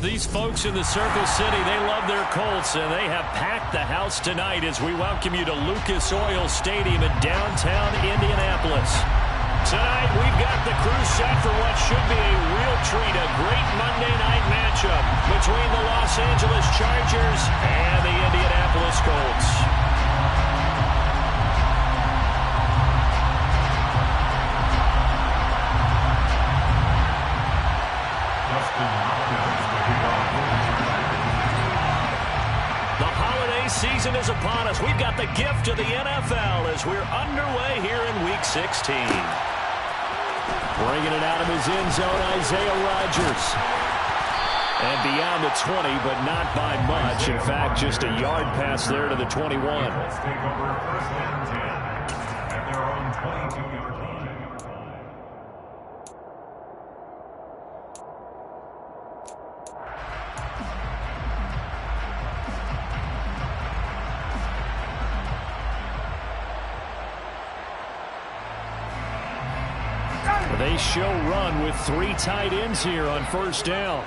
these folks in the Circle City, they love their Colts, and they have packed the house tonight as we welcome you to Lucas Oil Stadium in downtown Indianapolis. Tonight, we've got the crew set for what should be a real treat, a great Monday night matchup between the Los Angeles Chargers and the Indianapolis Colts. The holiday season is upon us. We've got the gift of the NFL as we're underway here in Week 16. Bringing it out of his end zone, Isaiah Rodgers. And beyond the 20, but not by much. In fact, just a yard pass there to the 21. Let's take over first and 10 at their own 22-yard line. They show run with 3 tight ends here on first down.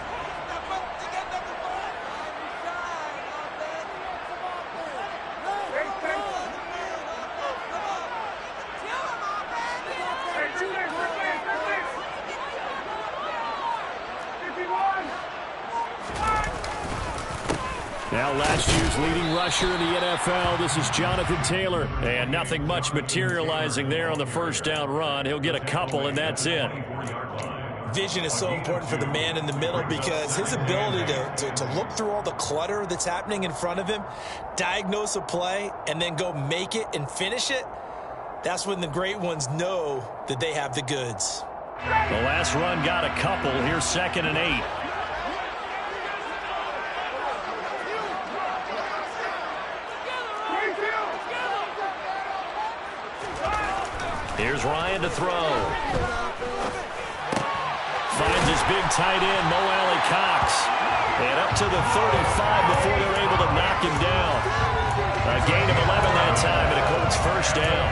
Now last year's leading rusher in the NFL, this is Jonathan Taylor. And nothing much materializing there on the first down run. He'll get a couple, and that's it. Vision is so important for the man in the middle because his ability to look through all the clutter that's happening in front of him, diagnose a play, and then go make it and finish it, that's when the great ones know that they have the goods. The last run got a couple. Here's 2nd and 8. Here's Ryan to throw. Finds his big tight end, Mo Alley-Cox. And up to the 35 before they're able to knock him down. A gain of 11 that time, and a Colts first down.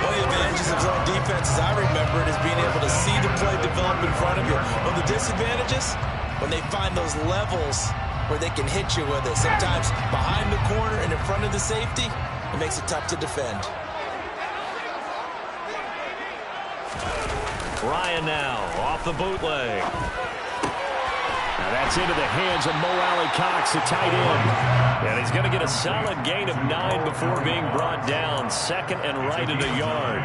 One of the advantages of zone defense, as I remember it, is being able to see the play develop in front of you. One of the disadvantages, when they find those levels where they can hit you with it. Sometimes behind the corner and in front of the safety, it makes it tough to defend. Ryan now off the bootleg. Now that's into the hands of Mo Alley-Cox, the tight end. And he's going to get a solid gain of 9 before being brought down. 2nd and right at a yard.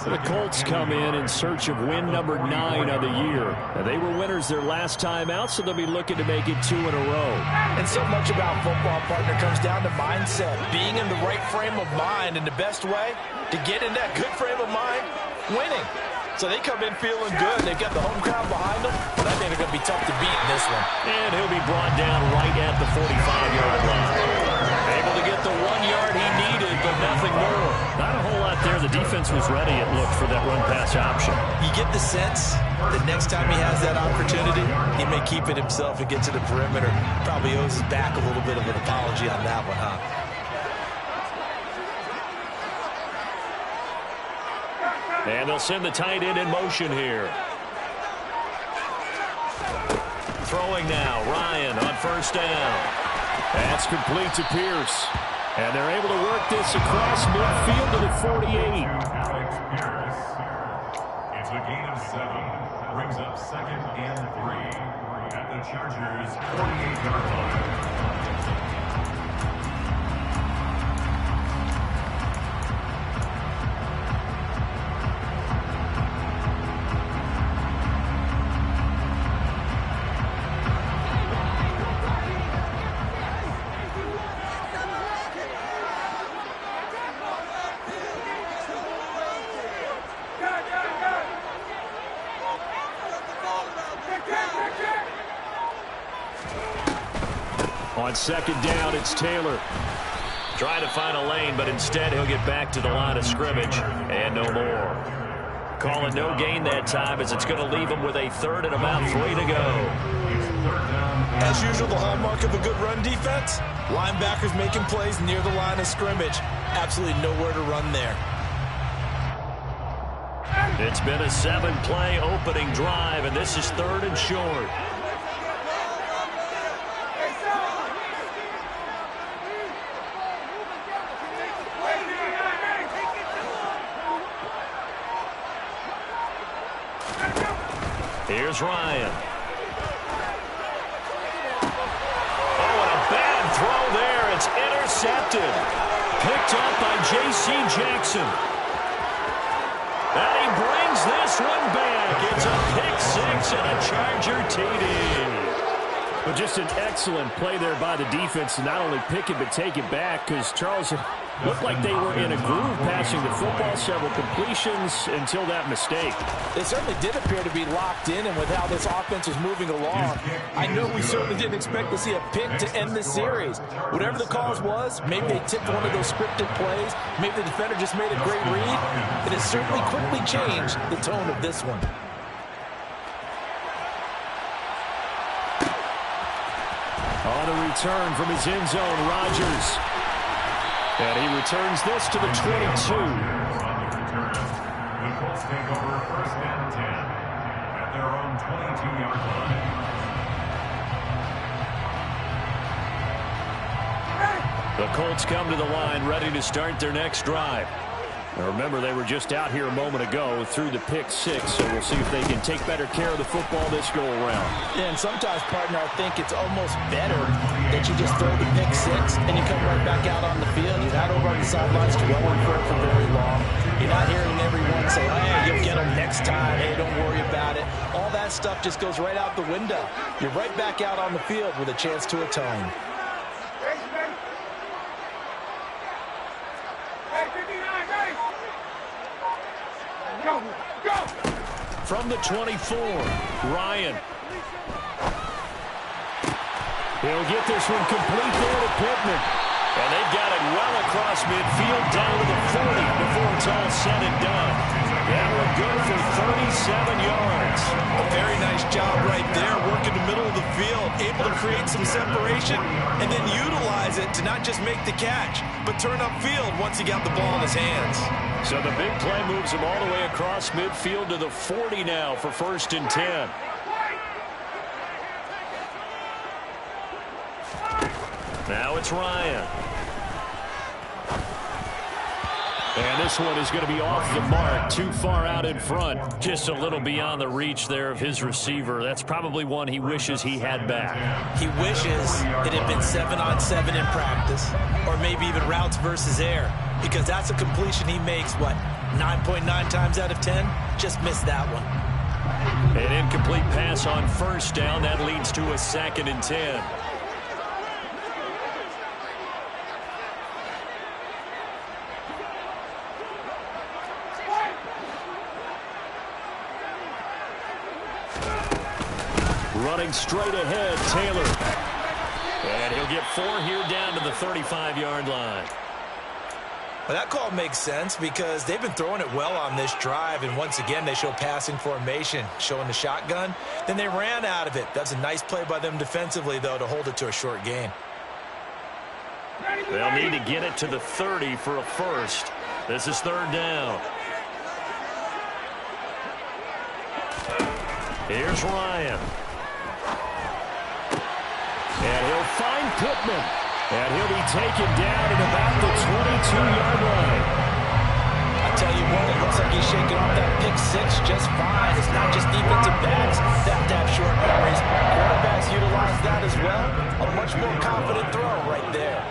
The Colts come in search of win number 9 of the year. Now, they were winners their last time out, so they'll be looking to make it 2 in a row. And so much about football, partner, comes down to mindset. Being in the right frame of mind, and the best way to get in that good frame of mind, winning. So they come in feeling good. They've got the home crowd behind them, but I think they're going to be tough to beat in this one. And he'll be brought down right at the 45-yard line. Able to get the 1 yard he needed, but nothing more. Not a whole lot there. The defense was ready, it looked, for that run-pass option. You get the sense that next time he has that opportunity, he may keep it himself and get to the perimeter. Probably owes his back a little bit of an apology on that one, huh? And they'll send the tight end in motion here. Throwing now, Ryan on first down. That's complete to Pierce. And they're able to work this across midfield to the 48. It's a gain of 7. Brings up 2nd and 3 at the Chargers' 48-yard line. On 2nd down, it's Taylor. Trying to find a lane, but instead he'll get back to the line of scrimmage and no more. Calling no gain that time as it's going to leave him with a 3rd and about 3 to go. As usual, the hallmark of a good run defense, linebackers making plays near the line of scrimmage. Absolutely nowhere to run there. It's been a 7-play opening drive, and this is 3rd and short. Here's Ryan. Oh, and a bad throw there. It's intercepted. Picked up by J.C. Jackson. And he brings this one back. It's a pick six and a Charger TD. But just an excellent play there by the defense to not only pick it but take it back, because Charles looked like they were in a groove passing the football, several completions until that mistake. They certainly did appear to be locked in, and with how this offense was moving along, I know we certainly didn't expect to see a pick to end this series. Whatever the cause was, maybe they tipped one of those scripted plays, maybe the defender just made a great read. It has certainly quickly changed the tone of this one. On the return from his end zone, Rodgers. And he returns this to the 22. On the return, the Colts take over 1st and 10 at their own 22-yard line. The Colts come to the line ready to start their next drive. Now remember, they were just out here a moment ago through the pick six, so we'll see if they can take better care of the football this go-around. Yeah, and sometimes, partner, I think it's almost better that you just throw the pick six and you come right back out on the field. You're not over on the sidelines dwelling for it for very long. You're not hearing everyone say, hey, you'll get them next time. Hey, don't worry about it. All that stuff just goes right out the window. You're right back out on the field with a chance to atone. From the 24, Ryan. He'll get this one complete there to Pittman. And they've got it well across midfield down to the 40 before it's all said and done. And we're good for 37 yards. A very nice job right there, working the middle of the field, able to create some separation, and then utilize it to not just make the catch, but turn upfield once he got the ball in his hands. So the big play moves him all the way across midfield to the 40 now for 1st and 10. Now it's Ryan. And this one is going to be off the mark, too far out in front. Just a little beyond the reach there of his receiver. That's probably one he wishes he had back. He wishes it had been 7-on-7 in practice, or maybe even routes versus air, because that's a completion he makes, 9.9 times out of 10? Just missed that one. An incomplete pass on 1st down. That leads to a 2nd and 10. Running straight ahead, Taylor. And he'll get 4 here down to the 35-yard line. Well, that call makes sense because they've been throwing it well on this drive, and once again they show passing formation, showing the shotgun. Then they ran out of it. That's a nice play by them defensively, though, to hold it to a short gain. They'll need to get it to the 30 for a first. This is 3rd down. Here's Ryan. And he'll find Pittman. And he'll be taken down at about the 22-yard line. I tell you what, it looks like he's shaking off that pick six just fine. It's not just defensive backs that have short memories. Quarterbacks utilize that as well. A much more confident throw right there.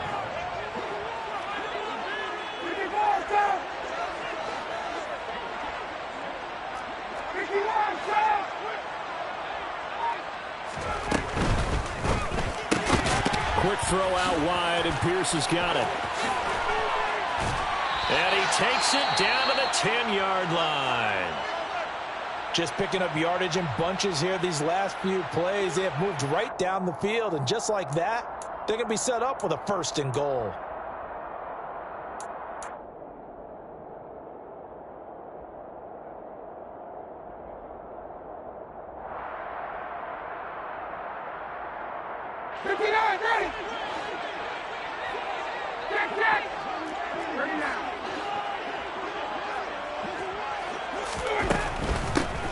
Quick throw out wide, and Pierce has got it. And he takes it down to the 10-yard line. Just picking up yardage in bunches here these last few plays. They have moved right down the field, and just like that, they're going to be set up with a 1st and goal.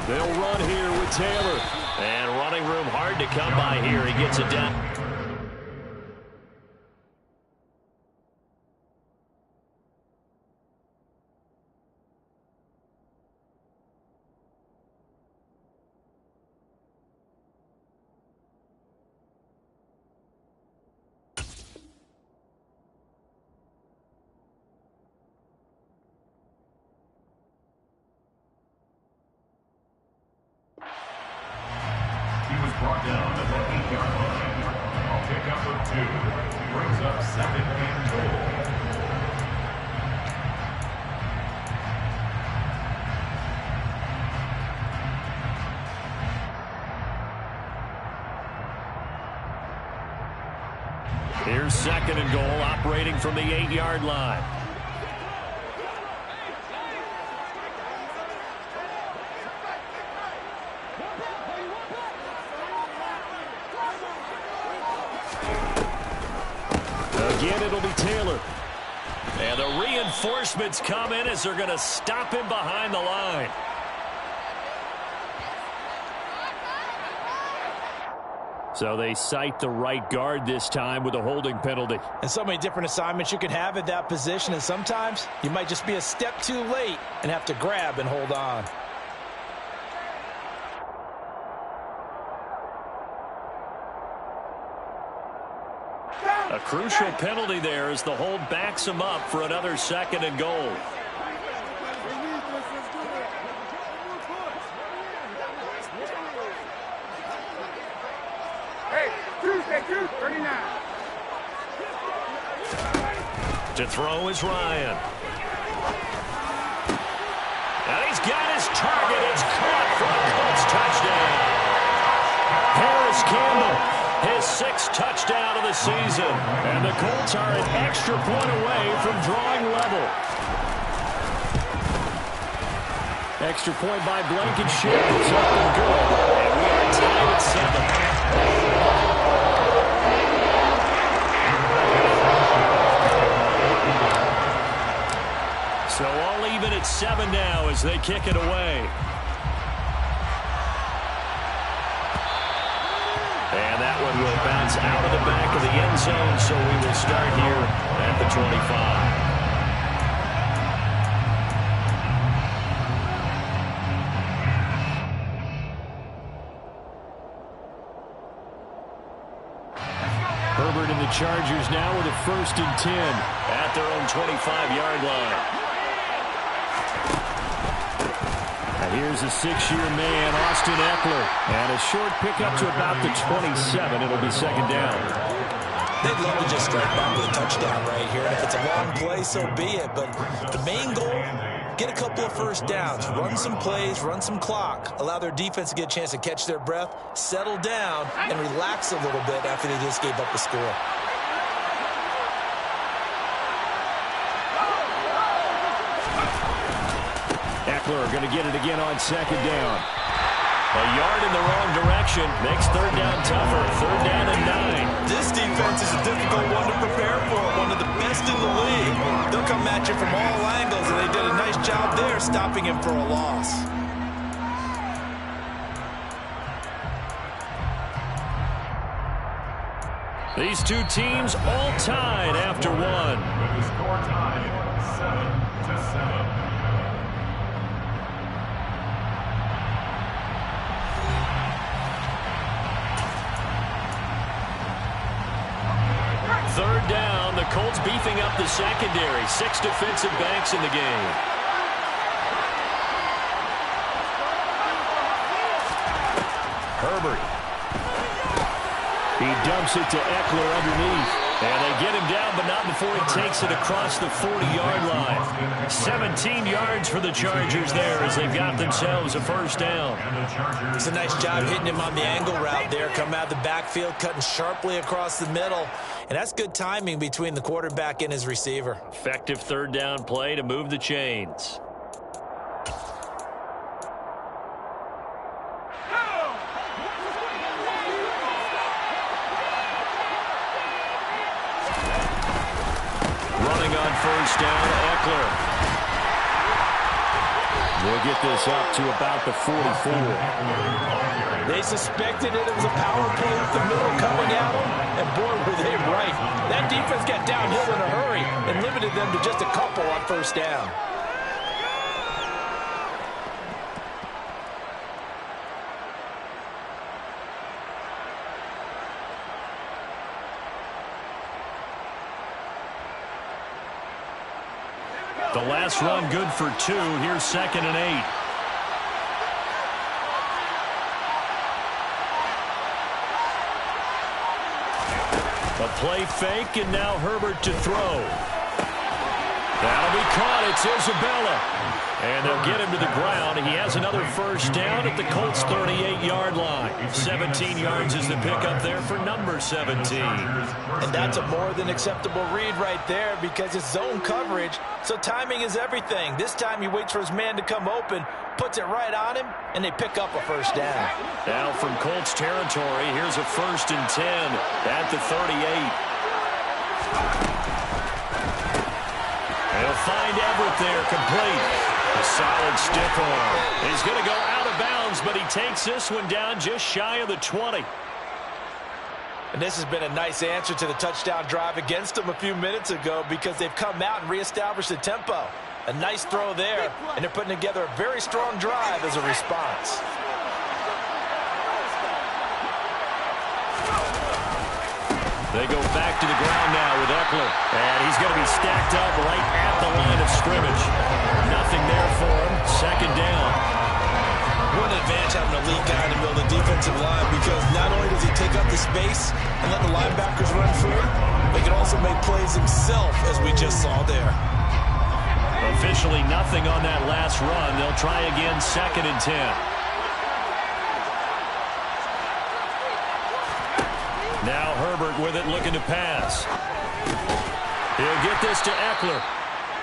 They'll run here with Taylor. And running room hard to come by here. He gets it down. 48-yard line. Pickup of 2 brings up 2nd and goal. Here's 2nd and goal, operating from the 8-yard line. Again, it'll be Taylor. And the reinforcements come in as they're going to stop him behind the line. So they cite the right guard this time with a holding penalty. And so many different assignments you can have at that position, and sometimes you might just be a step too late and have to grab and hold on. A crucial penalty there as the hold backs him up for another 2nd and goal. To throw is Ryan. And he's got his target. It's caught for a Colts touchdown. Harris Campbell, his 6th touchdown of the season. And the Colts are an extra point away from drawing level. Extra point by Blankenship. It's up and good. And we are tied at 7. So all even at 7 now as they kick it away. And that one will bounce out of the back of the end zone, so we will start here at the 25. Herbert and the Chargers now with a 1st and 10 at their own 25-yard line. Here's a 6-year man, Austin Eckler, and a short pickup to about the 27. It'll be 2nd down. They'd love to just strike back with a touchdown right here. And if it's a long play, so be it. But the main goal, get a couple of 1st downs, run some plays, run some clock, allow their defense to get a chance to catch their breath, settle down, and relax a little bit after they just gave up a score. Eckler going to get it again on 2nd down. A yard in the wrong direction makes 3rd down tougher. 3rd down and 9. This defense is a difficult one to prepare for, one of the best in the league. They'll come at you from all angles, and they did a nice job there stopping him for a loss. These two teams all tied after 1. With the score tied 7-7. 3rd down, the Colts beefing up the secondary. 6 defensive backs in the game. Herbert. He dumps it to Eckler underneath. And they get him down, but not before he takes it across the 40-yard line. 17 yards for the Chargers there as they've got themselves a 1st down. It's a nice job hitting him on the angle route there. Come out of the backfield, cutting sharply across the middle. And that's good timing between the quarterback and his receiver. Effective 3rd down play to move the chains. Running on 1st down, Eckler. We'll get this up to about the 44. They suspected it was a power play up the middle coming at them, and boy, were they right. That defense got downhill in a hurry and limited them to just a couple on 1st down. The last run good for 2. Here's 2nd and 8. A play fake, and now Herbert to throw. That'll be caught. It's Isabella. And they'll get him to the ground. He has another first down at the Colts' 38-yard line. 17 yards is the pickup there for number 17. And that's a more than acceptable read right there because it's zone coverage, so timing is everything. This time he waits for his man to come open, puts it right on him, and they pick up a first down. Now from Colts territory, here's a 1st and 10 at the 38. He'll find Everett there, complete. A solid stiff arm. He's going to go out of bounds, but he takes this one down just shy of the 20. And this has been a nice answer to the touchdown drive against them a few minutes ago because they've come out and reestablished the tempo. A nice throw there, and they're putting together a very strong drive as a response. They go back to the ground now with Eckler. And he's going to be stacked up right at the line of scrimmage. Nothing there for him. 2nd down. What an advantage having a lead guy in the middle of the defensive line because not only does he take up the space and let the linebackers run free, but he can also make plays himself, as we just saw there. Officially nothing on that last run. They'll try again, 2nd and 10. Now Herbert with it, looking to pass. He'll get this to Eckler.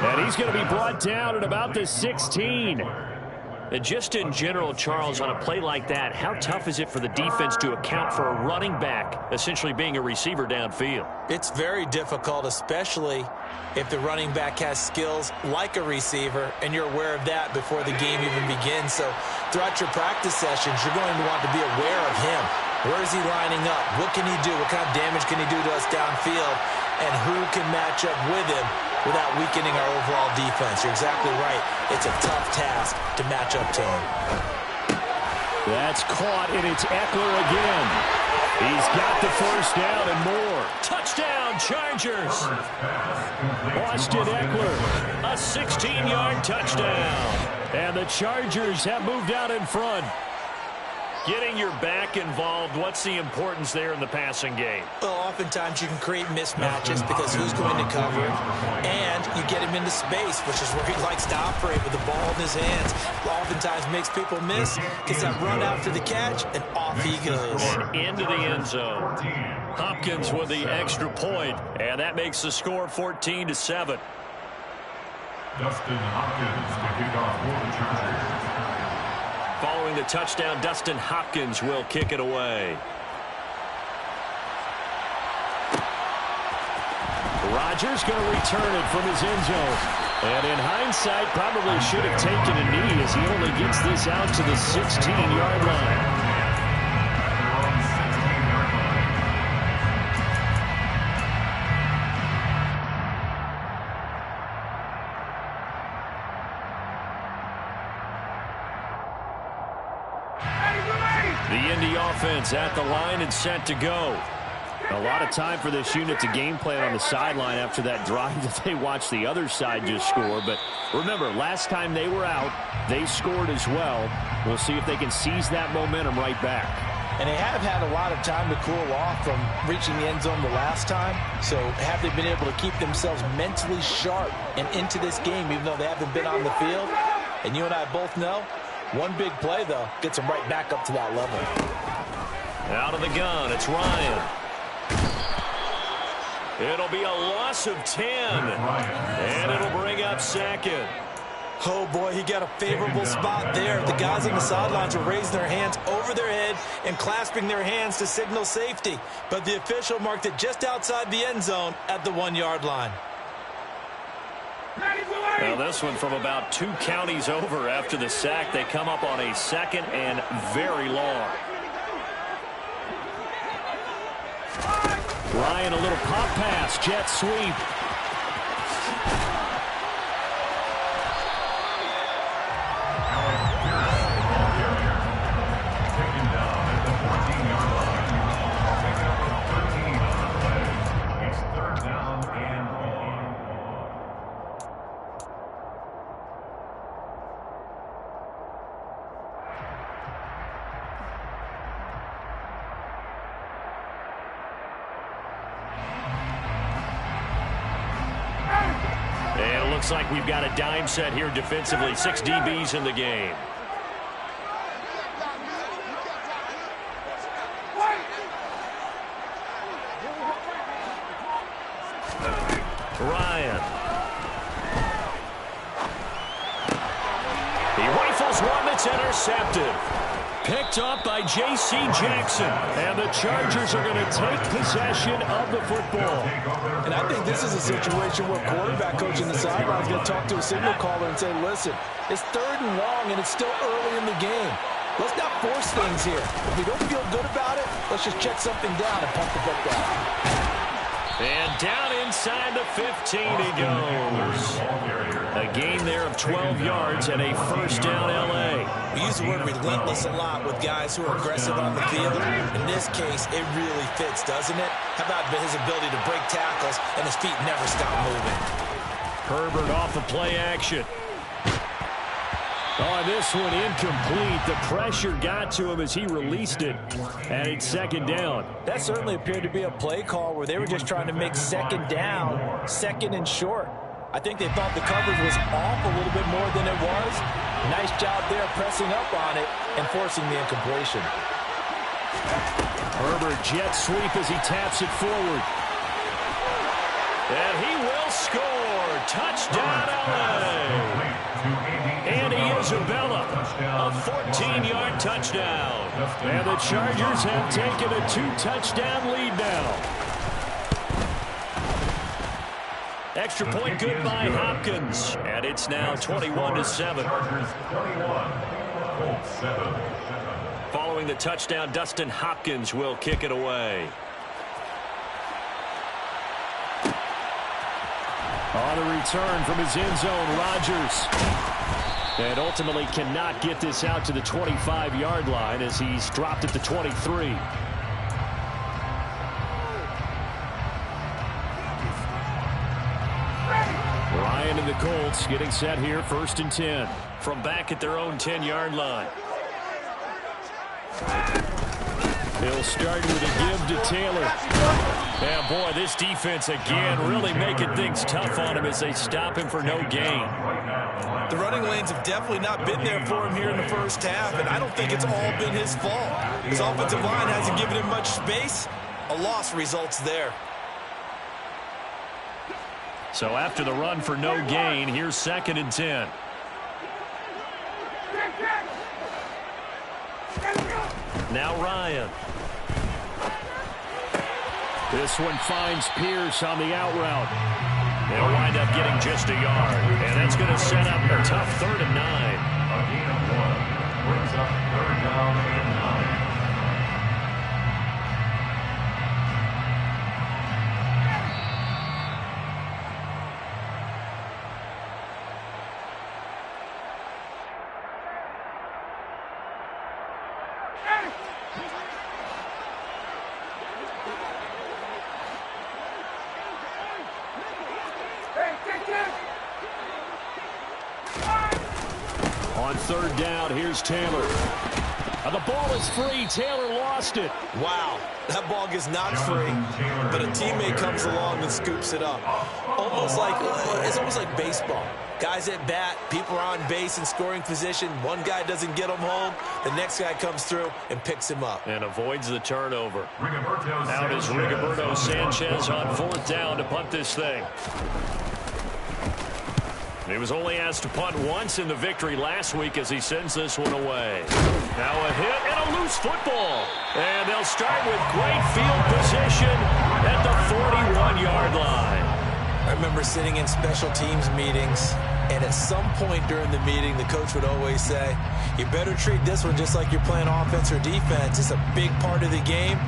And he's going to be brought down at about the 16. And just in general, Charles, on a play like that, how tough is it for the defense to account for a running back essentially being a receiver downfield? It's very difficult, especially if the running back has skills like a receiver, and you're aware of that before the game even begins. So throughout your practice sessions, you're going to want to be aware of him. Where is he lining up? What can he do? What kind of damage can he do to us downfield? And who can match up with him without weakening our overall defense? You're exactly right. It's a tough task to match up to him. That's caught, and it's Eckler again. He's got the first down and more. Touchdown, Chargers. Austin Eckler. A 16-yard touchdown. And the Chargers have moved out in front. Getting your back involved, what's the importance there in the passing game? Well, oftentimes you can create mismatches because who's going to cover it, and you get him into space, which is where he likes to operate with the ball in his hands. Oftentimes makes people miss, gets that run after the catch, and off he goes. And into the end zone. Hopkins with the extra point, and that makes the score 14-7. Dustin Hopkins to kick off for the Chargers. Following the touchdown, Dustin Hopkins will kick it away. Rodgers going to return it from his end zone. And in hindsight, probably should have taken a knee as he only gets this out to the 16-yard line. The Indy offense at the line and set to go. A lot of time for this unit to game plan on the sideline after that drive that they watched the other side just score. But remember, last time they were out, they scored as well. We'll see if they can seize that momentum right back. And they have had a lot of time to cool off from reaching the end zone the last time. So have they been able to keep themselves mentally sharp and into this game even though they haven't been on the field? And you and I both know, one big play, though, gets them right back up to that level. Out of the gun, it's Ryan. It'll be a loss of 10. And it'll bring up 2nd. Oh, boy, he got a favorable spot there. The guys on the sidelines were raising their hands over their head and clasping their hands to signal safety. But the official marked it just outside the end zone at the 1-yard line. Now this one from about 2 counties over after the sack. They come up on a 2nd and very long. Ryan, a little pop pass, jet sweep. Taken down at the 14-yard line. Pick up a 13 on the play. It's 3rd down and 1. looks like we've got a dime set here defensively. 6 DBs in the game. Ryan. He rifles one that's intercepted. Picked up by J.C. Jackson. And the Chargers are going to take possession of the football. And I think this is a situation where quarterback coach in the sideline is going to talk to a signal caller and say, listen, it's 3rd and long, and it's still early in the game. Let's not force things here. If we don't feel good about it, let's just check something down and pump the football. And down inside the 15 he goes. A gain there of 12 yards and a first down L.A. We use the word relentless a lot with guys who are aggressive on the field. In this case, it really fits, doesn't it? How about his ability to break tackles and his feet never stop moving? Herbert off of play action. Oh, this one incomplete. The pressure got to him as he released it, and it's 2nd down. That certainly appeared to be a play call where they were just trying to make 2nd down, 2nd and short. I think they thought the coverage was off a little bit more than it was. Nice job there pressing up on it and forcing the incompletion. Herbert jet sweep as he taps it forward. And he will score. Touchdown, LA. And Isabella, a 14-yard touchdown. And the Chargers have taken a 2-touchdown lead now. Extra point good by Hopkins. And it's now 21-7. Following the touchdown, Dustin Hopkins will kick it away. On the return from his end zone, Rodgers. And ultimately cannot get this out to the 25-yard line as he's dropped at the 23. Ryan and the Colts getting set here, 1st and 10. From back at their own 10-yard line. He'll start with a give to Taylor. Yeah, boy, this defense again really making things tough on him as they stop him for no gain. The running lanes have definitely not been there for him here in the first half, and I don't think it's all been his fault. His offensive line hasn't given him much space. A loss results there. So after the run for no gain, here's 2nd and 10. Now Ryan. This one finds Pierce on the out route. They'll wind up getting just a yard. And that's going to set up a tough 3rd and 9. A gain of 1 brings up 3rd down and 9. On 3rd down, here's Taylor. And the ball is free. Taylor lost it. Wow, that ball gets knocked free, but a teammate comes along and scoops it up. It's almost like baseball. Guys at bat, people are on base in scoring position. One guy doesn't get him home. The next guy comes through and picks him up. And avoids the turnover. Out is Rigoberto Sanchez on 4th down to punt this thing. He was only asked to punt once in the victory last week as he sends this one away. Now a hit and a loose football. And they'll start with great field position at the 41-yard line. I remember sitting in special teams meetings, and at some point during the meeting, the coach would always say, you better treat this one just like you're playing offense or defense. It's a big part of the game.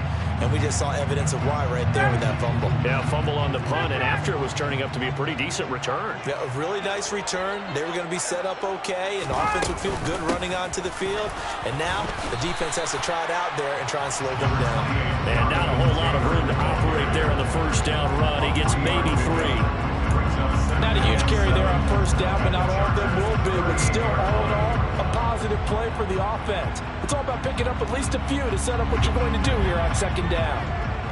And we just saw evidence of why right there with that fumble. Yeah, fumble on the punt, and after it was turning up to be a pretty decent return. Yeah, a really nice return. They were going to be set up okay, and the offense would feel good running onto the field. And now the defense has to try it out there and try and slow them down. And not a whole lot of room to operate there on the first down run. He gets maybe 3. Not a huge carry there on first down, but not all of them will be. But still, all in all, a positive play for the offense. It's all about picking up at least a few to set up what you're going to do here on 2nd down.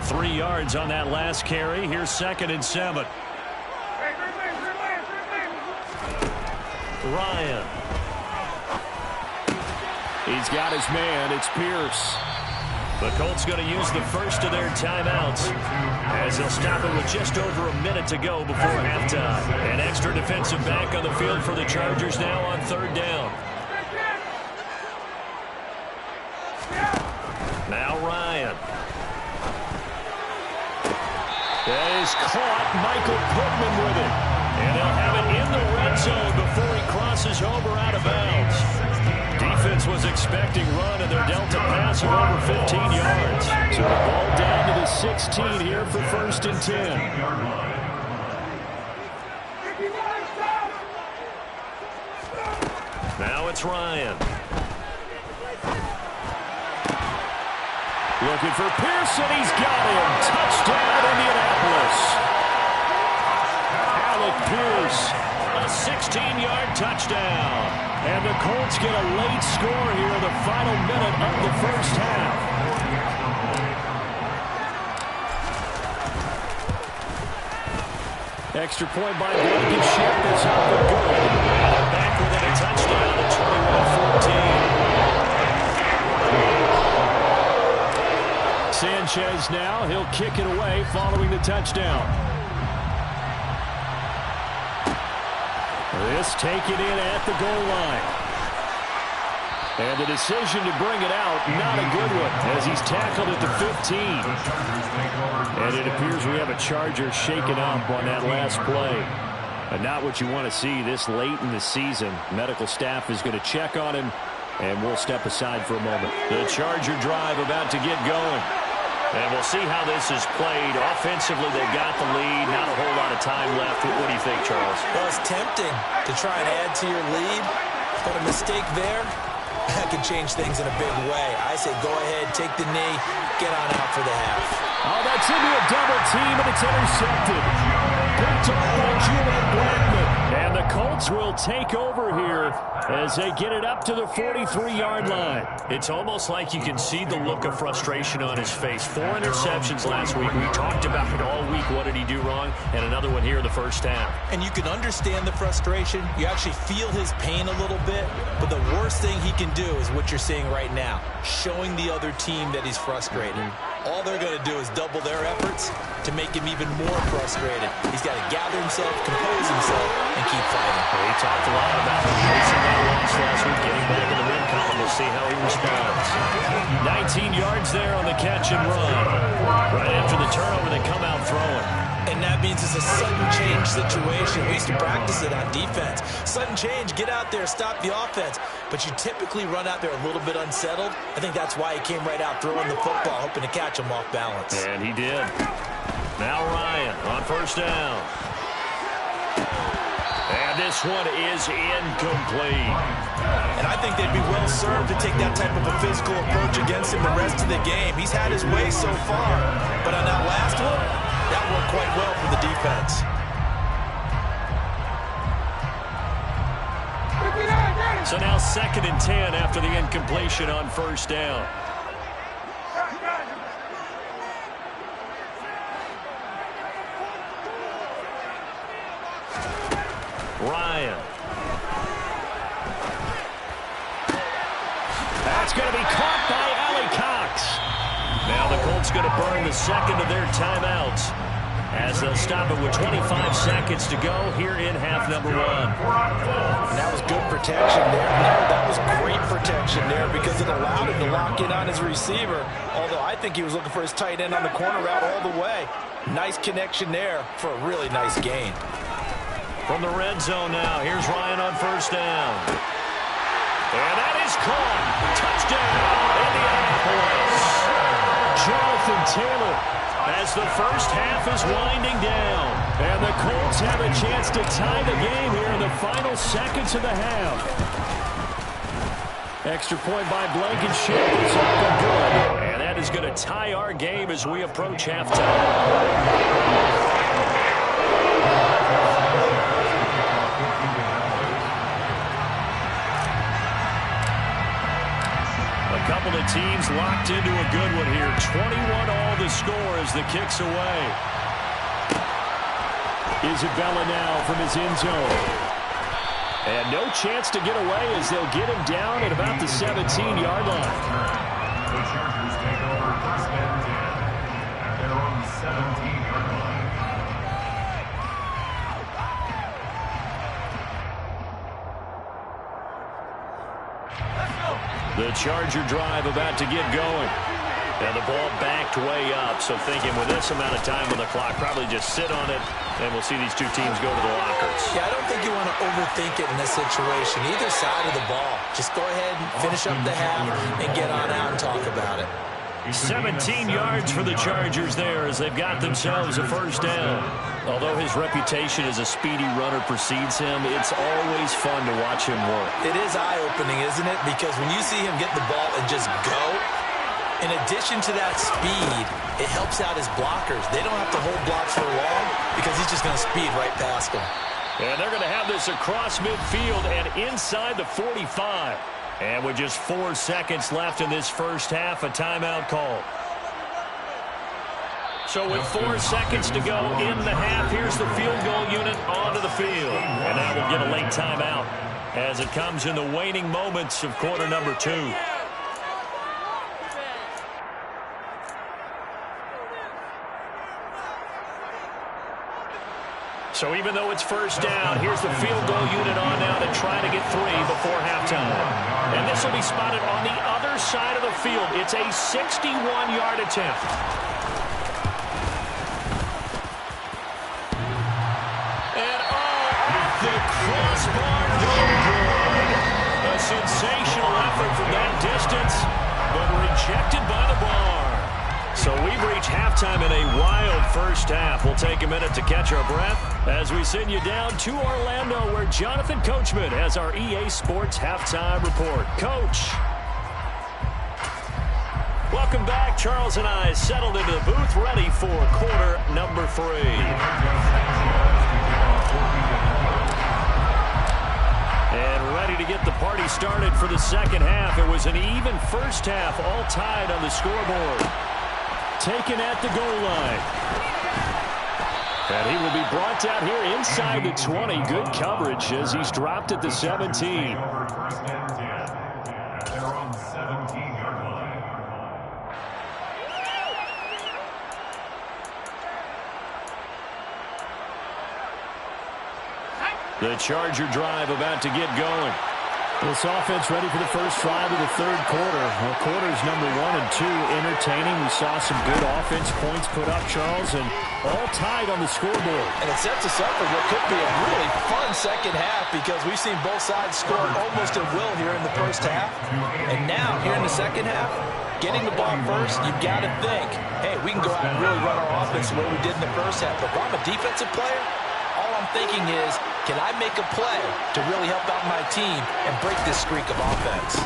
3 yards on that last carry. Here's 2nd and 7. Ryan. He's got his man. It's Pierce. The Colts going to use the first of their timeouts as they'll stop it with just over a minute to go before halftime. An extra defensive back on the field for the Chargers now on third down. Now Ryan. That is caught. Michael Pittman with it. And they'll have it in the red zone before he crosses over out of bounds. Defense was expecting run, and they're dealt a pass of over 15 yards. So the ball down to the 16 here for 1st and 10. Now it's Ryan. Looking for Pearson. He's got him. Touchdown, Indianapolis. Alec Pierce, a 16-yard touchdown. And the Colts get a late score here in the final minute of the first half. Extra point by Blankenship is up and good. Back within a touchdown at 21-14. Sanchez now, he'll kick it away following the touchdown. This taken in at the goal line. And the decision to bring it out, not a good one, as he's tackled at the 15. And it appears we have a Charger shaken up on that last play. And not what you want to see this late in the season. Medical staff is going to check on him, and we'll step aside for a moment. The Charger drive about to get going. And we'll see how this is played. Offensively, they've got the lead. Not a whole lot of time left. What do you think, Charles? Well, it's tempting to try and add to your lead, but a mistake there, that can change things in a big way. I say go ahead, take the knee, get on out for the half. Oh, that's into a double team, and it's intercepted. Picked off by Julian Blackman. And the Colts will take over here as they get it up to the 43-yard line. It's almost like you can see the look of frustration on his face. 4 interceptions last week. We talked about it all week. What did he do wrong? And another one here in the first half. And you can understand the frustration. You actually feel his pain a little bit. But the worst thing he can do is what you're seeing right now, showing the other team that he's frustrated. All they're going to do is double their efforts to make him even more frustrated. He's got to gather himself, compose himself, and keep fighting. Well, he talked a lot about facing that loss last week, getting back in the win column. We'll see how he responds. 19 yards there on the catch and run. Right after the turnover, they come out throwing. And that means it's a sudden change situation. We used to practice it on defense. Sudden change, get out there, stop the offense. But you typically run out there a little bit unsettled. I think that's why he came right out throwing the football, hoping to catch him off balance. And he did. Now Ryan on first down. And this one is incomplete. And I think they'd be well served to take that type of a physical approach against him the rest of the game. He's had his way so far. But on that last one, that worked quite well for the defense. So now 2nd and 10 after the incompletion on first down. Ryan. That's going to be caught by Ali Cox. Now the Colts going to burn the second of their timeouts as they'll stop it with 25 seconds to go here in half number 1. And that was good protection there. No, that was great protection there because it allowed him to lock in on his receiver. Although I think he was looking for his tight end on the corner route all the way. Nice connection there for a really nice gain. From the red zone now, here's Ryan on first down. And that is caught. Touchdown, Indianapolis. Jonathan Taylor as the first half is winding down. And the Colts have a chance to tie the game here in the final seconds of the half. Extra point by Blankenship is up and good. And that is going to tie our game as we approach halftime. Couple of teams locked into a good one here. 21-all the score as the kick's away. Isabella now from his end zone. And no chance to get away as they'll get him down at about the 17-yard line. The Chargers take over first and 10 at their own 17-yard line. The Charger drive about to get going. And the ball backed way up, so thinking with this amount of time on the clock, probably just sit on it, and we'll see these two teams go to the lockers. Yeah, I don't think you want to overthink it in this situation. Either side of the ball. Just go ahead and finish up the half and get on out and talk about it. 17 yards for the Chargers there as they've got themselves a first down. Although his reputation as a speedy runner precedes him, it's always fun to watch him work. It is eye-opening, isn't it? Because when you see him get the ball and just go, in addition to that speed, it helps out his blockers. They don't have to hold blocks for long because he's just going to speed right past them. And they're going to have this across midfield and inside the 45. And with just 4 seconds left in this first half, a timeout call. So with 4 seconds to go in the half, here's the field goal unit onto the field. And now we'll get a late timeout as it comes in the waning moments of quarter number 2. So even though it's first down, here's the field goal unit on now to try to get 3 before halftime. And this will be spotted on the other side of the field. It's a 61-yard attempt. And off the crossbar, no good. A sensational effort from that distance, but rejected by the bar. So we've reached halftime in a wild first half. We'll take a minute to catch our breath as we send you down to Orlando, where Jonathan Coachman has our EA Sports Halftime Report. Coach. Welcome back. Charles and I settled into the booth, ready for quarter number 3. And ready to get the party started for the second half. It was an even first half, all tied on the scoreboard. Taken at the goal line. And he will be brought down here inside the 20. Good coverage as he's dropped at the 17. First and 10 at their own 17-yard line. The Charger drive about to get going. This offense ready for the first drive of the third quarter. Well, quarters number 1 and 2 entertaining. We saw some good offense points put up, Charles, and all tied on the scoreboard. And it sets us up for what could be a really fun second half because we've seen both sides score almost at will here in the first half. And now, here in the second half, getting the ball first, you've got to think, hey, we can go out and really run our offense the way we did in the first half. But if I'm a defensive player, all I'm thinking is, can I make a play to really help out my team and break this streak of offense?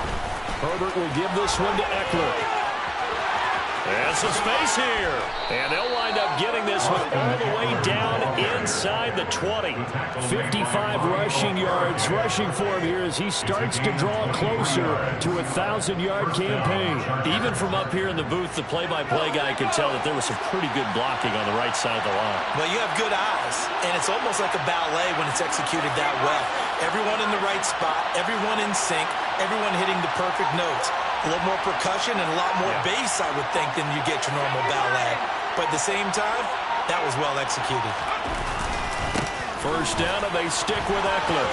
Herbert will give this one to Eckler. And some space here. And they'll wind up getting this one all the way down inside the 20. 55 rushing yards rushing for him here as he starts to draw closer to a 1,000-yard campaign. Even from up here in the booth, the play-by-play guy could tell that there was some pretty good blocking on the right side of the line. Well, you have good eyes, and it's almost like a ballet when it's executed that well. Everyone in the right spot, everyone in sync, everyone hitting the perfect notes. A little more percussion and a lot more bass, I would think, than you get your normal ballet. But at the same time, that was well executed. First down, and they stick with Eckler.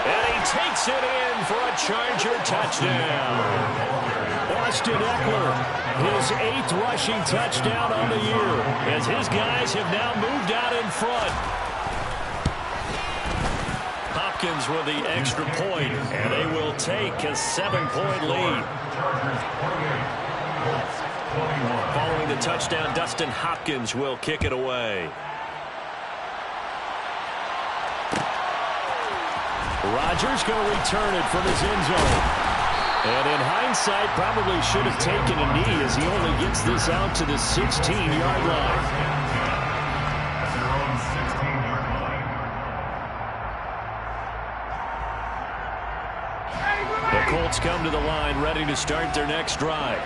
And he takes it in for a Charger touchdown. Austin Eckler, his 8th rushing touchdown on the year, as his guys have now moved out in front. Hopkins with the extra point, and they will take a 7-point lead. Following the touchdown, Dustin Hopkins will kick it away. Rodgers going to return it from his end zone. And in hindsight, probably should have taken a knee as he only gets this out to the 16-yard line. The Colts come to the line ready to start their next drive.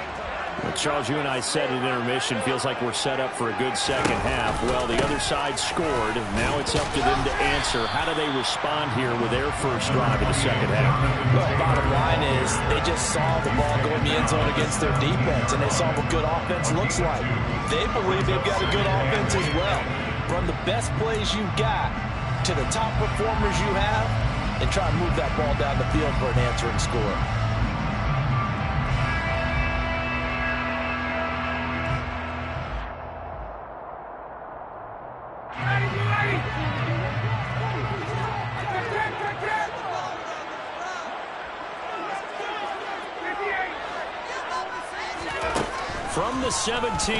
Well, Charles, you and I said at intermission, feels like we're set up for a good second half. Well, the other side scored. Now it's up to them to answer. How do they respond here with their first drive of the second half? Well, bottom line is they just saw the ball go in the end zone against their defense, and they saw what good offense looks like. They believe they've got a good offense as well. Run the best plays you've got to the top performers you have, and try and move that ball down the field for an answering score. From the 17,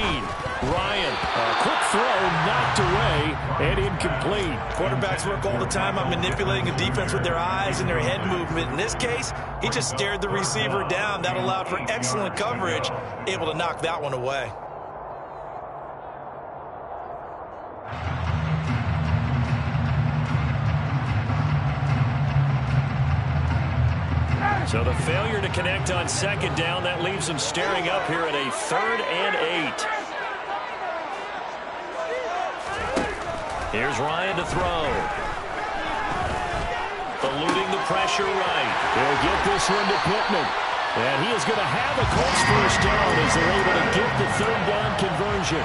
Ryan, a quick throw, knocked away, and incomplete. Quarterbacks work all the time on manipulating a defense with their eyes and their head movement. In this case, he just stared the receiver down. That allowed for excellent coverage, able to knock that one away. So the failure to connect on second down, that leaves them staring up here at a 3rd and 8. Here's Ryan to throw. Eluding the pressure right. He'll get this one to Pittman. And he is going to have a Colts first down as they're able to get the 3rd down conversion.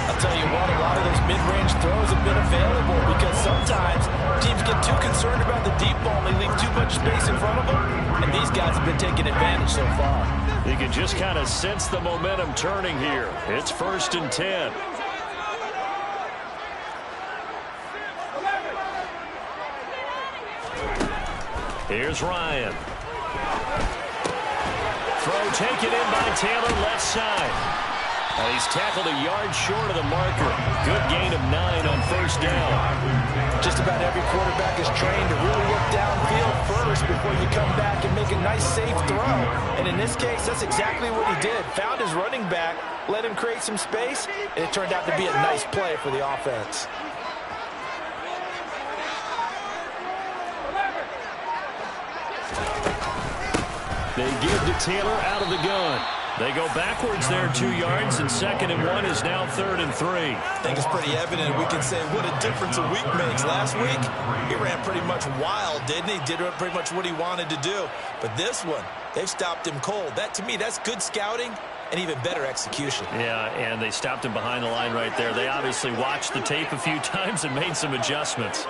I'll tell you what, a lot of those mid-range throws have been available because sometimes teams get too concerned about the deep ball and they leave too much space in front of them, and these guys have been taking advantage so far. You can just kind of sense the momentum turning here. It's 1st and 10. Here's Ryan. Throw taken in by Taylor, left side. And he's tackled a yard short of the marker. Good gain of 9 on first down. Just about every quarterback is trained to really look downfield first before you come back and make a nice, safe throw. And in this case, that's exactly what he did. Found his running back, let him create some space, and it turned out to be a nice play for the offense. They give to Taylor out of the gun. They go backwards there 2 yards, and 2nd and 1 is now 3rd and 3. I think it's pretty evident. We can say what a difference a week makes. Last week, he ran pretty much wild, didn't he? Did pretty much what he wanted to do. But this one, they've stopped him cold. That, to me, that's good scouting and even better execution. Yeah, and they stopped him behind the line right there. They obviously watched the tape a few times and made some adjustments.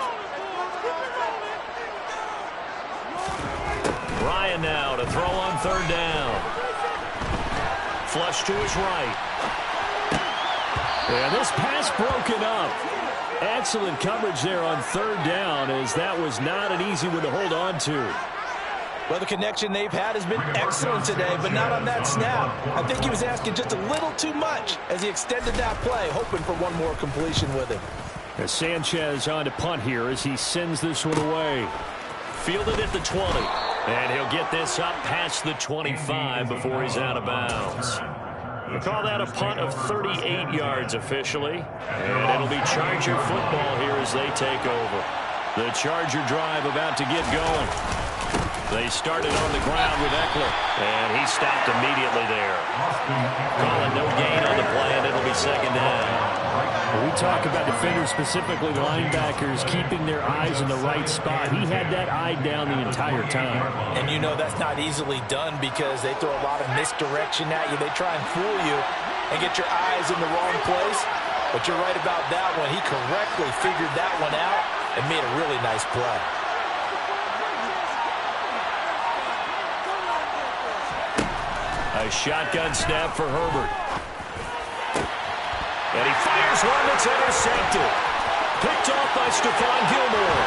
Ryan now to throw on 3rd down. Flush to his right. And this pass broken up. Excellent coverage there on 3rd down, as that was not an easy one to hold on to. Well, the connection they've had has been excellent today, but not on that snap. I think he was asking just a little too much as he extended that play, hoping for one more completion with him. As Sanchez on to punt here as he sends this one away. Fielded at the 20. And he'll get this up past the 25 before he's out of bounds. We'll call that a punt of 38 yards officially. And it'll be Charger football here as they take over. The Charger drive about to get going. They started on the ground with Eckler, and he stopped immediately there. Calling no gain on the play, and it'll be 2nd down. We talk about defenders, specifically linebackers, keeping their eyes in the right spot. He had that eye down the entire time. And you know that's not easily done because they throw a lot of misdirection at you. They try and fool you and get your eyes in the wrong place. But you're right about that one. He correctly figured that one out and made a really nice play. A shotgun snap for Herbert. And he fires one that's intercepted. Picked off by Stephon Gilmore.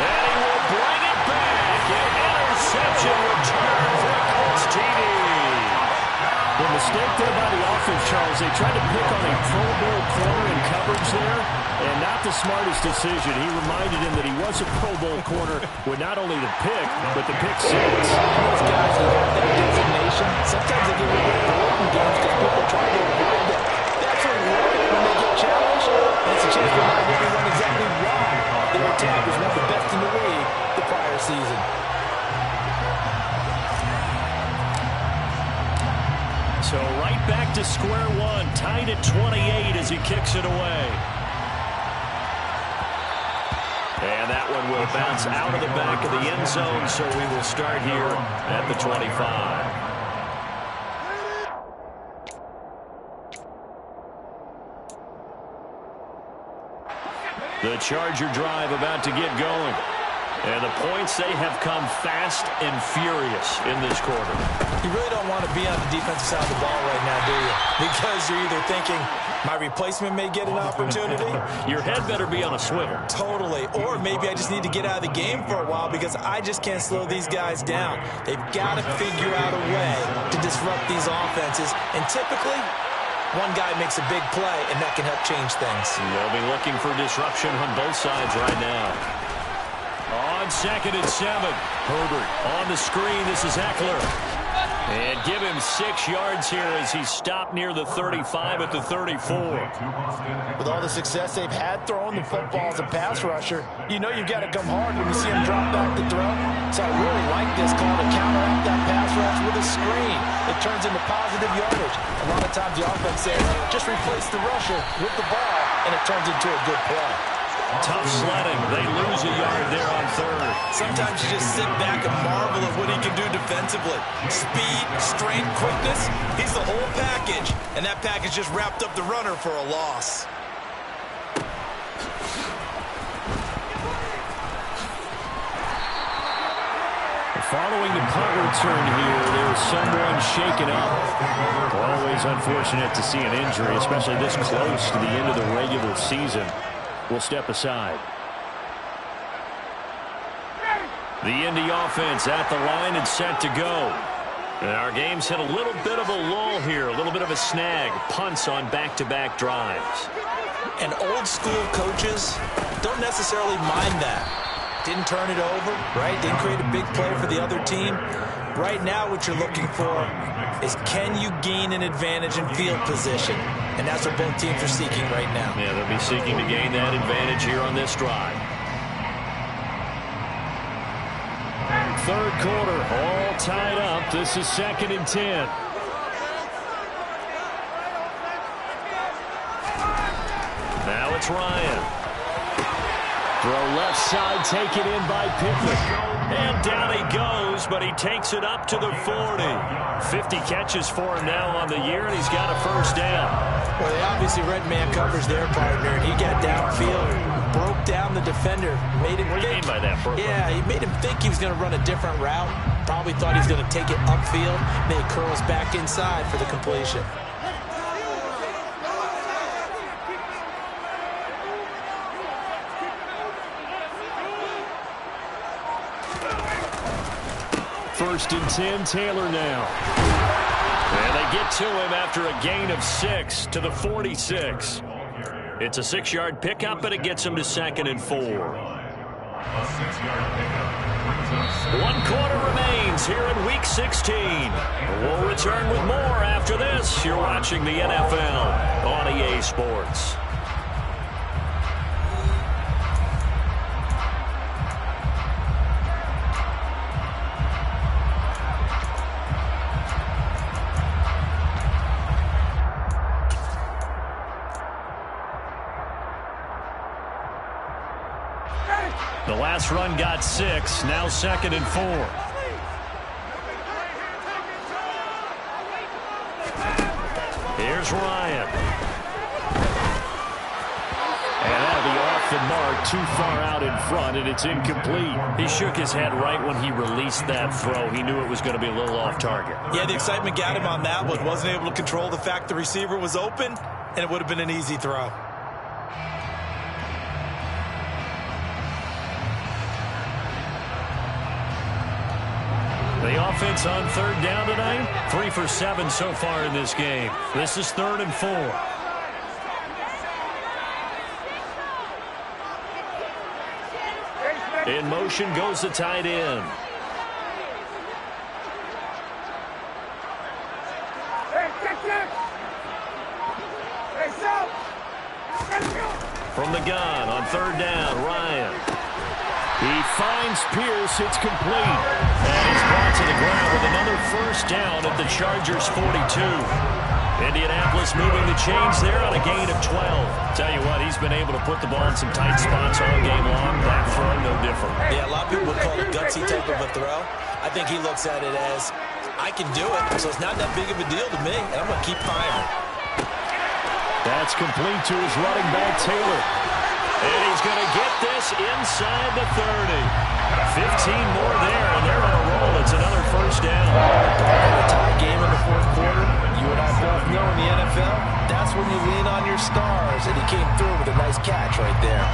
And he will bring it back. An interception return for a Colts TD. The mistake there by the offense, Charles, they tried to pick on a Pro Bowl corner in coverage there, and not the smartest decision. He reminded him that he was a Pro Bowl corner with not only the pick, but the pick six. Those guys who have that designation, sometimes they get a little bored in games because people try to avoid them. That's what we want when they get challenged. And it's a chance to remind everyone exactly why their attack was one of the best in the league the prior season. So right back to square one, tied at 28 as he kicks it away. And that one will bounce out of the back of the end zone, so we will start here at the 25. The Charger drive about to get going. And the points, they have come fast and furious in this quarter. You really don't want to be on the defensive side of the ball right now, do you? Because you're either thinking, my replacement may get an opportunity. Your head better be on a swivel. Totally. Or maybe I just need to get out of the game for a while because I just can't slow these guys down. They've got to figure out a way to disrupt these offenses. And typically, one guy makes a big play, and that can help change things. They'll be looking for disruption on both sides right now. On 2nd and 7. Herbert on the screen. This is Eckler. And give him 6 yards here as he stopped near the 35 at the 34. With all the success they've had throwing the football as a pass rusher, you know you've got to come hard when you see him drop back to throw. So I really like this call to counteract that pass rush with a screen. It turns into positive yardage. A lot of times the offense says, just replace the rusher with the ball, and it turns into a good play. Tough sledding. They lose a yard there on 3rd. Sometimes you just sit back and marvel at what he can do defensively. Speed, strength, quickness. He's the whole package. And that package just wrapped up the runner for a loss. Following the punt return here, there's someone shaken up. Always unfortunate to see an injury, especially this close to the end of the regular season. Will step aside. The Indy offense at the line and set to go. And our game's hit a little bit of a lull here, a little bit of a snag. Punts on back-to-back drives. And old-school coaches don't necessarily mind that. Didn't turn it over, right? Didn't create a big play for the other team. Right now what you're looking for is can you gain an advantage in field position? And that's what both teams are seeking right now. Yeah, they'll be seeking to gain that advantage here on this drive. 3rd quarter, all tied up. This is 2nd and 10. Now it's Ryan. Throw left side, taken in by Pittman. And down he goes, but he takes it up to the 40. 50 catches for him now on the year, and he's got a first down. Well, they obviously read man coverage their partner, and he got downfield, broke down the defender. Made him what do you mean by that, Brooklyn? Yeah, he made him think he was going to run a different route. Probably thought he was going to take it upfield. Then he curls back inside for the completion. First and 10, Taylor now. And they get to him after a gain of 6 to the 46. It's a 6-yard pickup, but it gets him to 2nd and 4. 1 quarter remains here in Week 16. We'll return with more after this. You're watching the NFL on EA Sports. The last run got 6, now 2nd and 4. Here's Ryan. And that'll be off the mark, too far out in front, and it's incomplete. He shook his head right when he released that throw. He knew it was going to be a little off target. Yeah, the excitement got him on that one. Wasn't able to control the fact the receiver was open, and it would have been an easy throw. The offense on 3rd down tonight, 3 for 7 so far in this game. This is 3rd and 4. In motion goes the tight end. From the gun on 3rd down, Ryan. He finds Pierce. It's complete. And he's brought to the ground with another first down at the Chargers' 42. Indianapolis moving the chains there on a gain of 12. Tell you what, he's been able to put the ball in some tight spots all game long. That throw, no different. Yeah, a lot of people would call it a gutsy type of a throw. I think he looks at it as, I can do it, so it's not that big of a deal to me, and I'm going to keep firing. That's complete to his running back, Taylor. And he's going to get this inside the 30. 15 more there, and they're on a roll. It's another first down. A tie game in the fourth quarter. You and I both know in the NFL, that's when you lean on your stars, and he came through with a nice catch right there.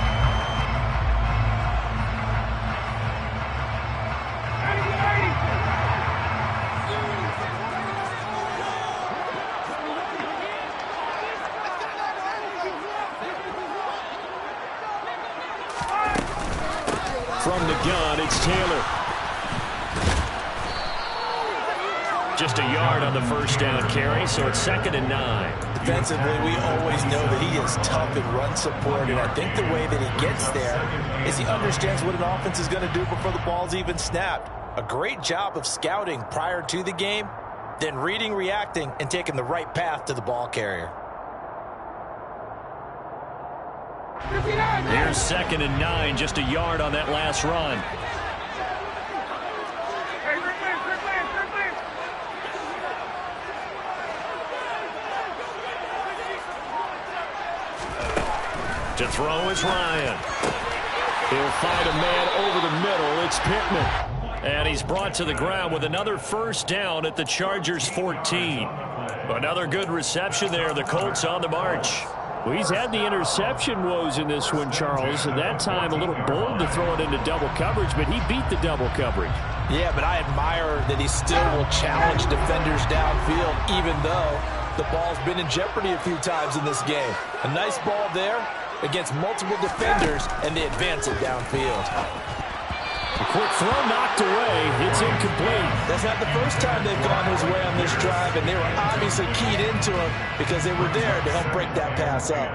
From the gun, it's Taylor. Just a yard on the first down carry, so it's 2nd and 9. Defensively, we always know that he is tough in run support, and I think the way that he gets there is he understands what an offense is going to do before the ball's even snapped. A great job of scouting prior to the game, then reading, reacting, and taking the right path to the ball carrier. Here's 2nd and 9, just a yard on that last run. To throw is Ryan. He'll find a man over the middle. It's Pittman. And he's brought to the ground with another first down at the Chargers' 14. Another good reception there. The Colts on the march. Well, he's had the interception woes in this one, Charles, and that time a little bold to throw it into double coverage, but he beat the double coverage. Yeah, but I admire that he still will challenge defenders downfield, even though the ball's been in jeopardy a few times in this game. A nice ball there against multiple defenders, and they advance it downfield. A quick throw knocked away. It's incomplete. That's not the first time they've gone his way on this drive, and they were obviously keyed into him because they were there to help break that pass up.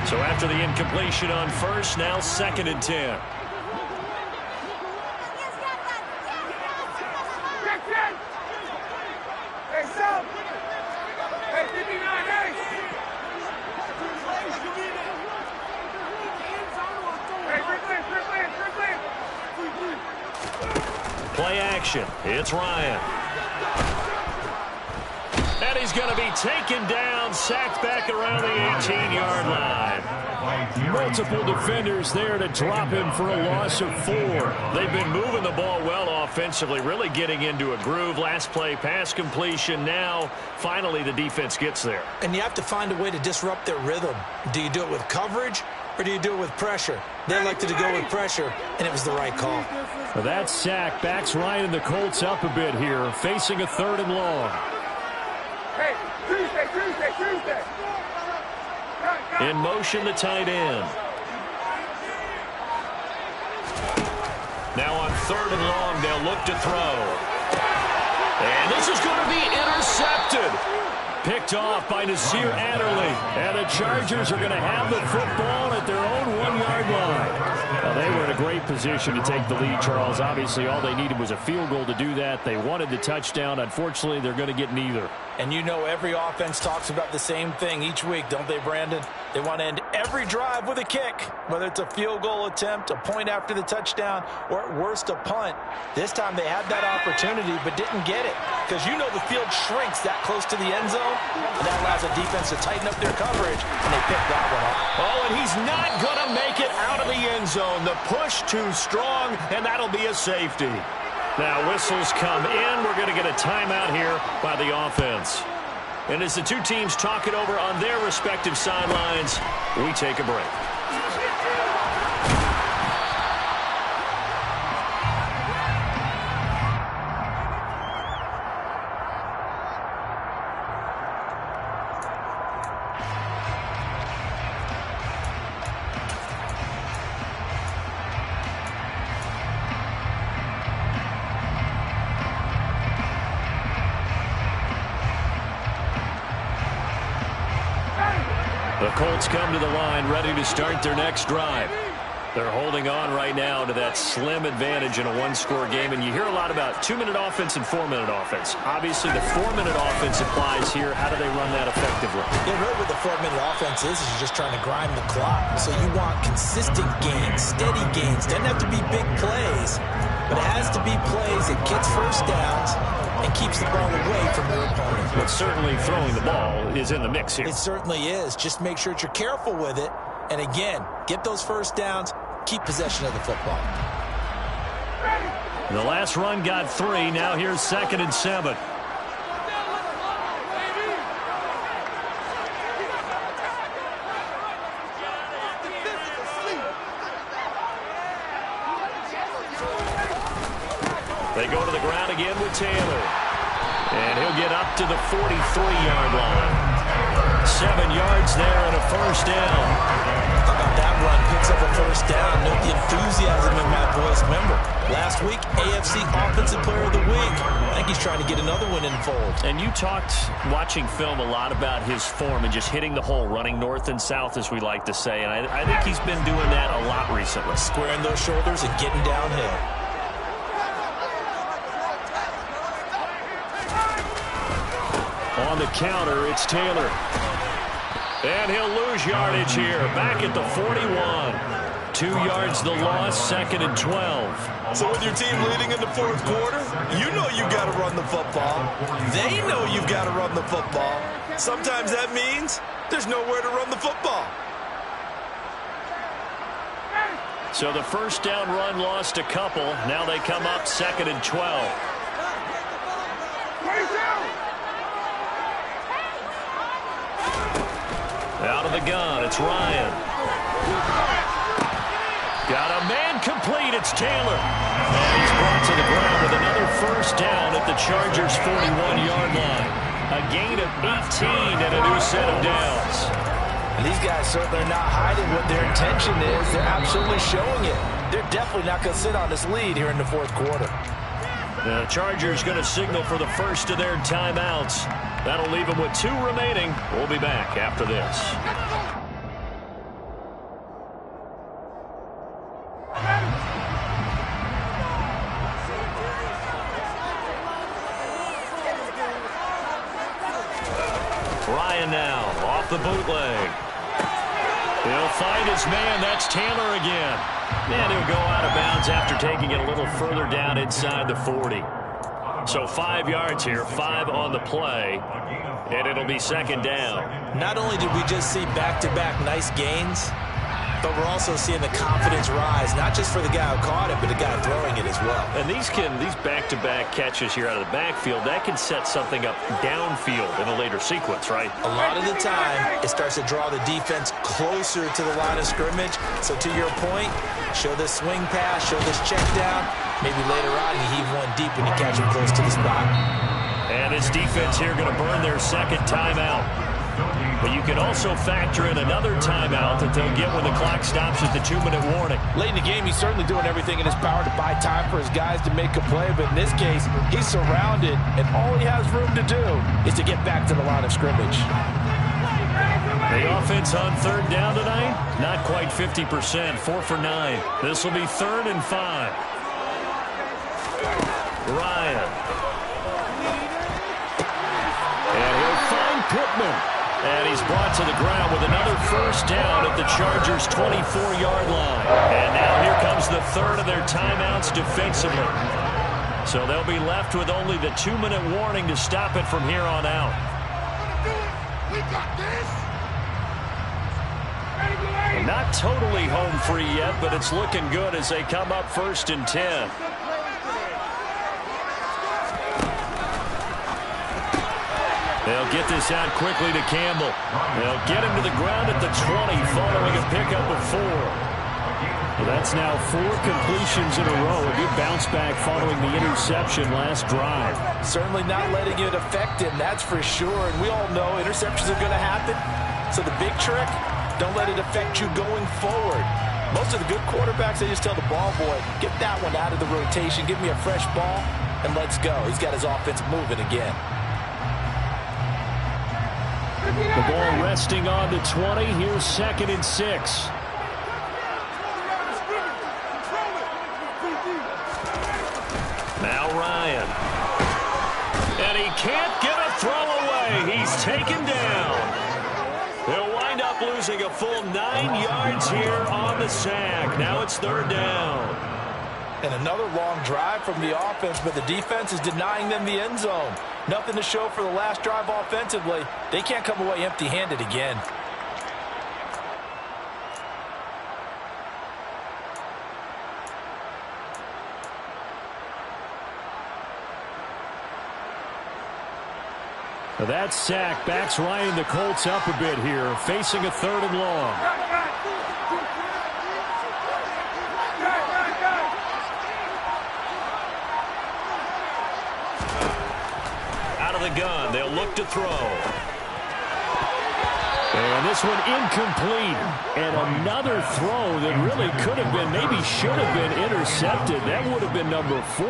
So after the incompletion on first, now 2nd and 10. Play action. It's Ryan. And he's going to be taken down, sacked back around the 18-yard line. Multiple defenders there to drop him for a loss of 4. They've been moving the ball well offensively, really getting into a groove. Last play, pass completion. Now, finally, the defense gets there. And you have to find a way to disrupt their rhythm. Do you do it with coverage, or do you do it with pressure? They elected to go with pressure, and it was the right call. Well, that sack backs Ryan and the Colts up a bit here, facing a 3rd and long. Hey, Tuesday. In motion, the tight end. Now on 3rd and long, they'll look to throw. And this is going to be intercepted. Picked off by Nasir Adderley. And the Chargers are going to have the football at their own 1-yard line. Well, they were in a great position to take the lead, Charles. Obviously, all they needed was a field goal to do that. They wanted the touchdown. Unfortunately, they're going to get neither. And you know every offense talks about the same thing each week, don't they, Brandon? They want to end every drive with a kick, whether it's a field goal attempt, a point after the touchdown, or at worst a punt. This time they had that opportunity but didn't get it because you know the field shrinks that close to the end zone, and that allows the defense to tighten up their coverage, and they picked that one up. Oh, and he's not going to make it out of the end zone. The push too strong, and that'll be a safety. Now whistles come in. We're going to get a timeout here by the offense. And as the two teams talk it over on their respective sidelines, we take a break. The Colts come to the line ready to start their next drive. They're holding on right now to that slim advantage in a one-score game, and you hear a lot about 2-minute offense and 4-minute offense. Obviously, the 4-minute offense applies here. How do they run that effectively? Yeah, really what the 4-minute offense is you're just trying to grind the clock. So you want consistent gains, steady gains. Doesn't have to be big plays, but it has to be plays that gets first downs and keeps the ball away from your opponent. But certainly throwing the ball is in the mix here. It certainly is. Just make sure that you're careful with it. And again, get those first downs, keep possession of the football. The last run got 3. Now here's 2nd and 7. They go to the ground again with Taylor. And he'll get up to the 43-yard line. 7 yards there and a first down. How about that run? Picks up a first down. Note the enthusiasm in my voice. Remember, last week, AFC Offensive Player of the Week. I think he's trying to get another one in the fold. And you talked, watching film, a lot about his form and just hitting the hole, running north and south, as we like to say. And I think he's been doing that a lot recently. Squaring those shoulders and getting downhill. On the counter, it's Taylor. And he'll lose yardage here. Back at the 41. 2 yards the loss, 2nd and 12. So with your team leading in the fourth quarter, you know you've got to run the football. They know you've got to run the football. Sometimes that means there's nowhere to run the football. So the first down run lost a couple. Now they come up 2nd and 12. Out of the gun, it's Ryan. Got a man complete, it's Taylor. And he's brought to the ground with another first down at the Chargers' 41-yard line. A gain of 18 and a new set of downs. And these guys certainly are not hiding what their intention is. They're absolutely showing it. They're definitely not going to sit on this lead here in the fourth quarter. The Chargers going to signal for the first of their timeouts. That'll leave them with 2 remaining. We'll be back after this. Ryan now off the bootleg. He'll find his man. That's Taylor again. And he'll go out of bounds after taking it a little further down inside the 40. So 5 yards here, 5 on the play, and it'll be 2nd down. Not only did we just see back-to-back nice gains, but we're also seeing the confidence rise, not just for the guy who caught it, but the guy throwing it as well. And these back-to-back catches here out of the backfield, that can set something up downfield in a later sequence, right? A lot of the time, it starts to draw the defense closer to the line of scrimmage. So to your point, show this swing pass, show this check down. Maybe later on, you heave one deep when you catch him close to the spot. And his defense here going to burn their 2nd timeout. But you can also factor in another timeout that they'll get when the clock stops at the 2-minute warning. Late in the game, he's certainly doing everything in his power to buy time for his guys to make a play. But in this case, he's surrounded, and all he has room to do is to get back to the line of scrimmage. The offense on 3rd down tonight, not quite 50%, 4 for 9. This will be 3rd and 5. Ryan. And he'll find Pittman. And he's brought to the ground with another first down at the Chargers' 24-yard line. And now here comes the 3rd of their timeouts defensively. So they'll be left with only the 2-minute warning to stop it from here on out. We got this. Not totally home free yet, but it's looking good as they come up 1st and 10. They'll get this out quickly to Campbell. They'll get him to the ground at the 20 following a pickup of 4. Well, that's now 4 completions in a row. A good bounce back following the interception last drive. Certainly not letting it affect him, that's for sure. And we all know interceptions are going to happen. So the big trick, don't let it affect you going forward. Most of the good quarterbacks, they just tell the ball boy, get that one out of the rotation, give me a fresh ball, and let's go. He's got his offense moving again. The ball resting on the 20. Here's 2nd and 6. he can't get a throw away. He's taken down. He'll wind up losing a full 9 yards here on the sack. Now it's 3rd down. And another long drive from the offense, but the defense is denying them the end zone. Nothing to show for the last drive offensively. They can't come away empty-handed again. That sack backs Ryan the Colts up a bit here, facing a 3rd and long. Out of the gun, they'll look to throw. And this one incomplete. And another throw that really could have been, maybe should have been intercepted. That would have been number 4.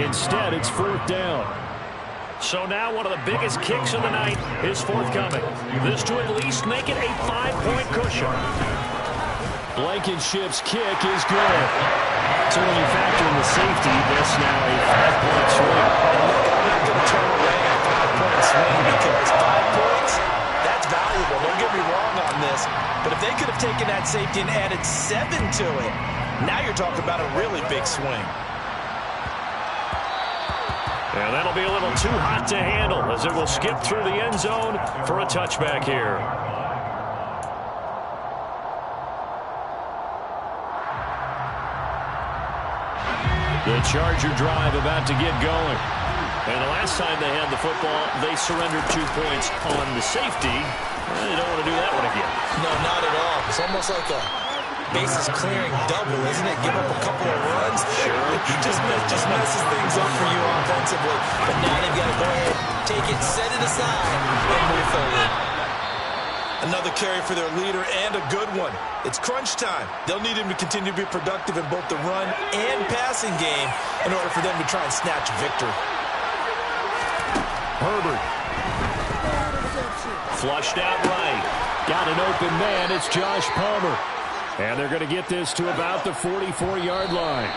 Instead, it's 4th down. So now one of the biggest kicks of the night is forthcoming. This to at least make it a 5-point cushion. Blankenship's kick is good. So when you factor in the safety, this now a 5-point swing. I'm not going to turn away a 5-point swing because 5 points, that's valuable. Don't get me wrong on this. But if they could have taken that safety and added 7 to it, now you're talking about a really big swing. And that'll be a little too hot to handle as it will skip through the end zone for a touchback here. The Charger drive about to get going. And the last time they had the football, they surrendered 2 points on the safety. They don't want to do that one again. No, not at all. It's almost like a bases clearing double, isn't it? Give up a couple of runs. Sure. He just messes things up for you offensively. But now they've got to go ahead, take it, set it aside, and move forward. Another carry for their leader and a good one. It's crunch time. They'll need him to continue to be productive in both the run and passing game in order for them to try and snatch victory. Herbert. Flushed out right. Got an open man. It's Josh Palmer. And they're going to get this to about the 44-yard line.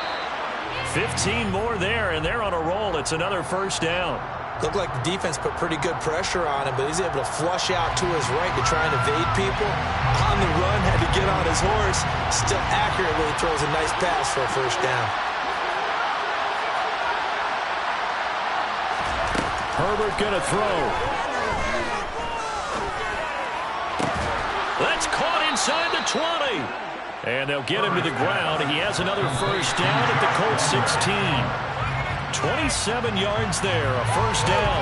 15 more there, and they're on a roll. It's another 1st down. Looked like the defense put pretty good pressure on him, but he's able to flush out to his right to try and evade people. On the run, had to get on his horse. Still accurately throws a nice pass for a 1st down. Herbert going to throw. That's caught inside the 20. And they'll get him to the ground. He has another 1st down at the Colts 16. 27 yards there, a 1st down.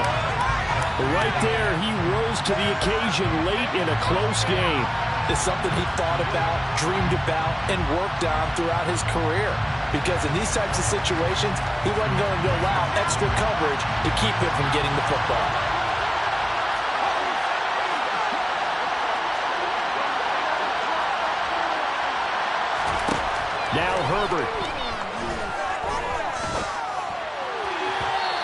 Right there, he rose to the occasion late in a close game. It's something he thought about, dreamed about, and worked on throughout his career. Because in these types of situations, he wasn't going to allow extra coverage to keep him from getting the football. Now Herbert.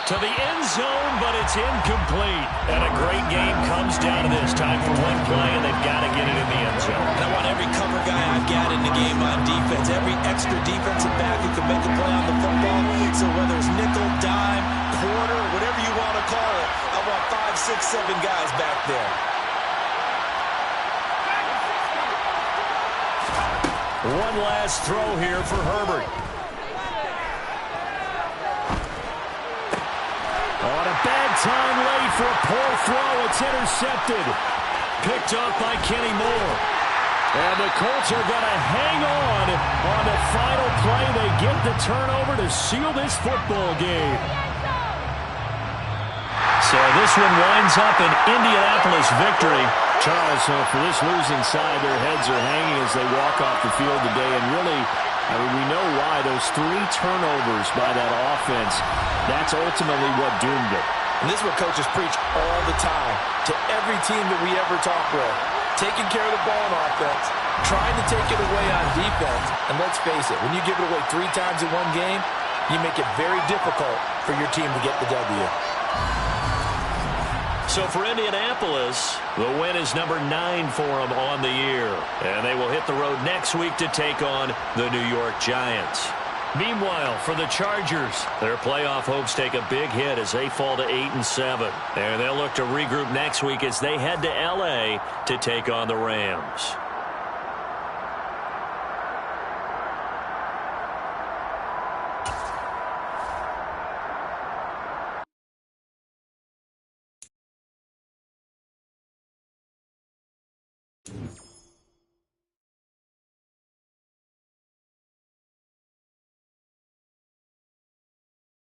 To the end zone, but it's incomplete. And a great game comes down to this. Time for one play, and they've got to get it in the end zone. And I want every cover guy I've got in the game on defense, every extra defensive back who can make a play on the football. So whether it's nickel, dime, quarter, whatever you want to call it, I want 5, 6, 7 guys back there. One last throw here for Herbert. On a bad time late for a poor throw. It's intercepted. Picked off by Kenny Moore. And the Colts are going to hang on the final play. They get the turnover to seal this football game. So this one winds up an Indianapolis victory. Charles, for this losing side, their heads are hanging as they walk off the field today. And really, I mean, we know why. Those 3 turnovers by that offense, that's ultimately what doomed it. And this is what coaches preach all the time to every team that we ever talk with. Taking care of the ball on offense, trying to take it away on defense. And let's face it, when you give it away 3 times in one game, you make it very difficult for your team to get the W. So for Indianapolis, the win is number 9 for them on the year. And they will hit the road next week to take on the New York Giants. Meanwhile, for the Chargers, their playoff hopes take a big hit as they fall to 8-7. And they'll look to regroup next week as they head to L.A. to take on the Rams.